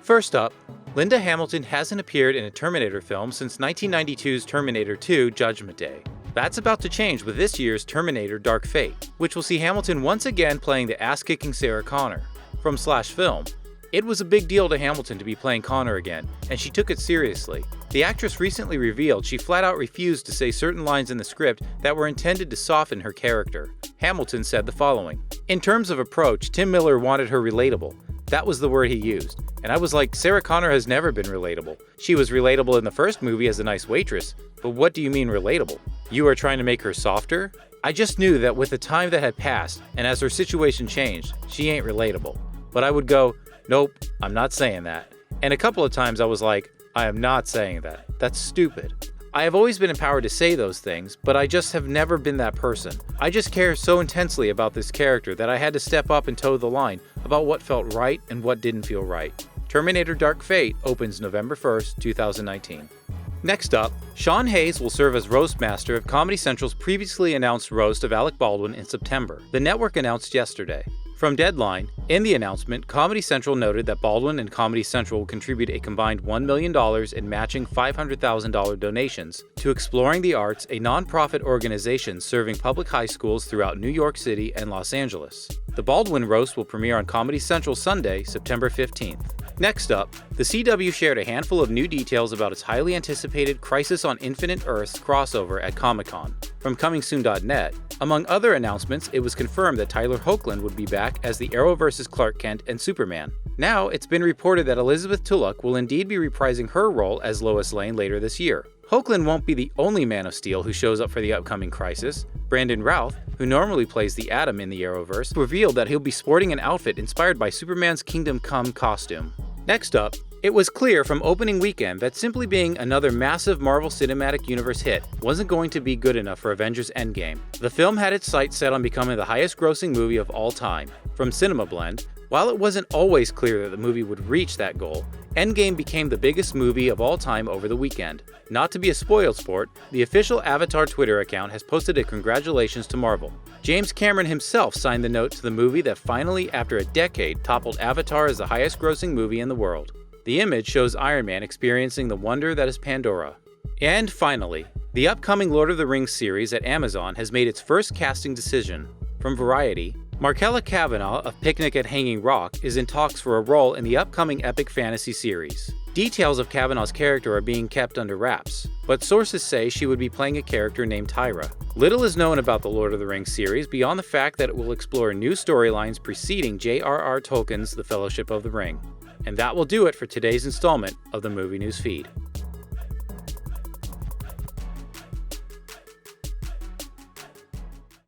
First up, Linda Hamilton hasn't appeared in a Terminator film since 1992's Terminator 2 Judgment Day. That's about to change with this year's Terminator Dark Fate, which will see Hamilton once again playing the ass-kicking Sarah Connor. From Slash Film, it was a big deal to Hamilton to be playing Connor again, and she took it seriously. The actress recently revealed she flat out refused to say certain lines in the script that were intended to soften her character. Hamilton said the following: "In terms of approach, Tim Miller wanted her relatable. That was the word he used. And I was like, Sarah Connor has never been relatable. She was relatable in the first movie as a nice waitress, but what do you mean relatable? You are trying to make her softer?" I just knew that with the time that had passed, and as her situation changed, she ain't relatable. But I would go, nope, I'm not saying that. And a couple of times I was like, I am not saying that. That's stupid. I have always been empowered to say those things, but I just have never been that person. I just care so intensely about this character that I had to step up and toe the line about what felt right and what didn't feel right. Terminator Dark Fate opens November 1st, 2019. Next up, Sean Hayes will serve as roast master of Comedy Central's previously announced roast of Alec Baldwin in September, the network announced yesterday. From Deadline, in the announcement, Comedy Central noted that Baldwin and Comedy Central will contribute a combined $1 million in matching $500,000 donations to Exploring the Arts, a nonprofit organization serving public high schools throughout New York City and Los Angeles. The Baldwin roast will premiere on Comedy Central Sunday, September 15th. Next up, the CW shared a handful of new details about its highly anticipated Crisis on Infinite Earths crossover at Comic-Con. From ComingSoon.net, among other announcements, it was confirmed that Tyler Hoechlin would be back as the Arrowverse's Clark Kent and Superman. Now, it's been reported that Elizabeth Tulloch will indeed be reprising her role as Lois Lane later this year. Hoechlin won't be the only Man of Steel who shows up for the upcoming Crisis. Brandon Routh, who normally plays the Atom in the Arrowverse, revealed that he'll be sporting an outfit inspired by Superman's Kingdom Come costume. Next up, it was clear from opening weekend that simply being another massive Marvel Cinematic Universe hit wasn't going to be good enough for Avengers Endgame. The film had its sights set on becoming the highest-grossing movie of all time. From Cinema Blend, while it wasn't always clear that the movie would reach that goal, Endgame became the biggest movie of all time over the weekend. Not to be a spoiled sport, the official Avatar Twitter account has posted a congratulations to Marvel. James Cameron himself signed the note to the movie that finally, after a decade, toppled Avatar as the highest-grossing movie in the world. The image shows Iron Man experiencing the wonder that is Pandora. And finally, the upcoming Lord of the Rings series at Amazon has made its first casting decision. From Variety, Markella Cavanaugh of Picnic at Hanging Rock is in talks for a role in the upcoming epic fantasy series. Details of Cavanaugh's character are being kept under wraps, but sources say she would be playing a character named Tyra. Little is known about the Lord of the Rings series beyond the fact that it will explore new storylines preceding J.R.R. Tolkien's The Fellowship of the Ring. And that will do it for today's installment of the Movie News Feed.